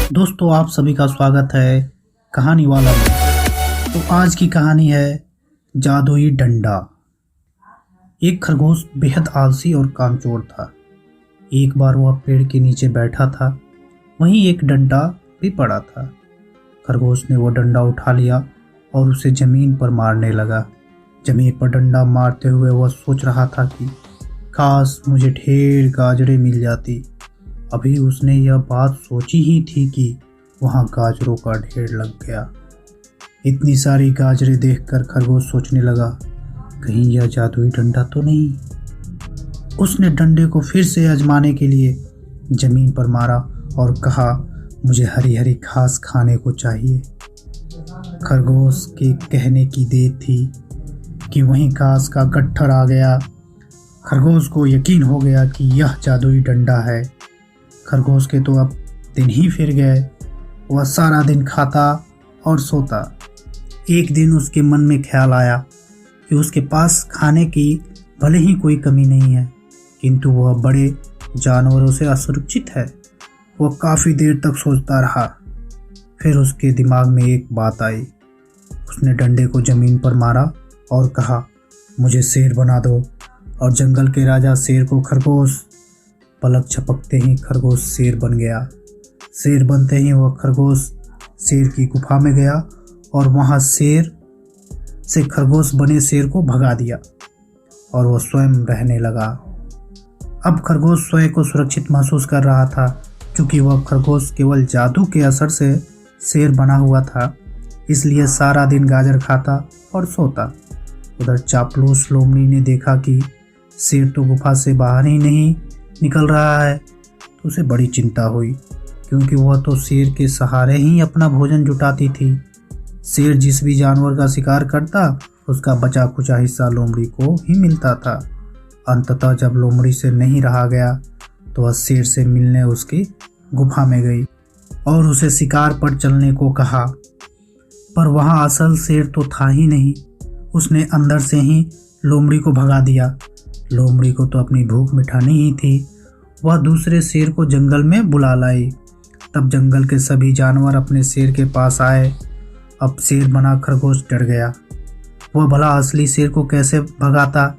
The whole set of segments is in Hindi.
दोस्तों, आप सभी का स्वागत है कहानी वाला में। तो आज की कहानी है जादुई डंडा। एक खरगोश बेहद आलसी और कामचोर था। एक बार वह पेड़ के नीचे बैठा था, वहीं एक डंडा भी पड़ा था। खरगोश ने वो डंडा उठा लिया और उसे जमीन पर मारने लगा। जमीन पर डंडा मारते हुए वह सोच रहा था कि काश मुझे ढेर गाजरें मिल जाती। अभी उसने यह बात सोची ही थी कि वहां गाजरों का ढेर लग गया। इतनी सारी गाजरें देखकर खरगोश सोचने लगा, कहीं यह जादुई डंडा तो नहीं। उसने डंडे को फिर से आजमाने के लिए जमीन पर मारा और कहा, मुझे हरी हरी घास खाने को चाहिए। खरगोश के कहने की देर थी कि वहीं घास का गट्ठर आ गया। खरगोश को यकीन हो गया कि यह जादुई डंडा है। खरगोश के तो अब दिन ही फिर गए। वह सारा दिन खाता और सोता। एक दिन उसके मन में ख्याल आया कि उसके पास खाने की भले ही कोई कमी नहीं है, किंतु वह बड़े जानवरों से असुरक्षित है। वह काफ़ी देर तक सोचता रहा। फिर उसके दिमाग में एक बात आई। उसने डंडे को ज़मीन पर मारा और कहा, मुझे शेर बना दो। और जंगल के राजा शेर को खरगोश। पलक झपकते ही खरगोश शेर बन गया। शेर बनते ही वह खरगोश शेर की गुफा में गया और वहां शेर से खरगोश बने शेर को भगा दिया और वह स्वयं रहने लगा। अब खरगोश स्वयं को सुरक्षित महसूस कर रहा था, क्योंकि वह खरगोश केवल जादू के असर से शेर बना हुआ था। इसलिए सारा दिन गाजर खाता और सोता। उधर चापलूस लोमड़ी ने देखा कि शेर तो गुफा से बाहर ही नहीं निकल रहा है, तो उसे बड़ी चिंता हुई, क्योंकि वह तो शेर के सहारे ही अपना भोजन जुटाती थी। शेर जिस भी जानवर का शिकार करता, उसका बचा खुचा हिस्सा लोमड़ी को ही मिलता था। अंततः जब लोमड़ी से नहीं रहा गया तो वह शेर से मिलने उसकी गुफा में गई और उसे शिकार पर चलने को कहा। पर वहाँ असल शेर तो था ही नहीं। उसने अंदर से ही लोमड़ी को भगा दिया। लोमड़ी को तो अपनी भूख मिटानी ही थी। वह दूसरे शेर को जंगल में बुला लाई। तब जंगल के सभी जानवर अपने शेर के पास आए। अब शेर बना खरगोश डर गया। वह भला असली शेर को कैसे भगाता।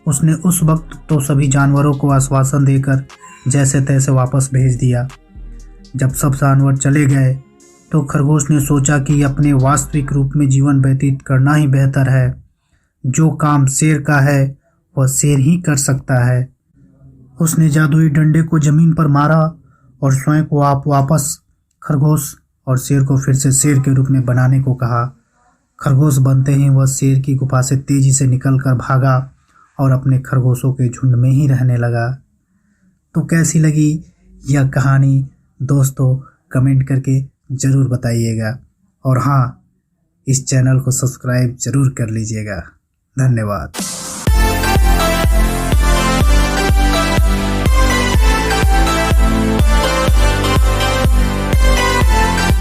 उसने उस वक्त तो सभी जानवरों को आश्वासन देकर जैसे तैसे वापस भेज दिया। जब सब जानवर चले गए तो खरगोश ने सोचा कि अपने वास्तविक रूप में जीवन व्यतीत करना ही बेहतर है। जो काम शेर का है वह शेर ही कर सकता है। उसने जादुई डंडे को जमीन पर मारा और स्वयं को वापस खरगोश और शेर को फिर से शेर के रूप में बनाने को कहा। खरगोश बनते ही वह शेर की गुफा से तेजी से निकलकर भागा और अपने खरगोशों के झुंड में ही रहने लगा। तो कैसी लगी यह कहानी दोस्तों, कमेंट करके ज़रूर बताइएगा। और हाँ, इस चैनल को सब्सक्राइब ज़रूर कर लीजिएगा। धन्यवाद।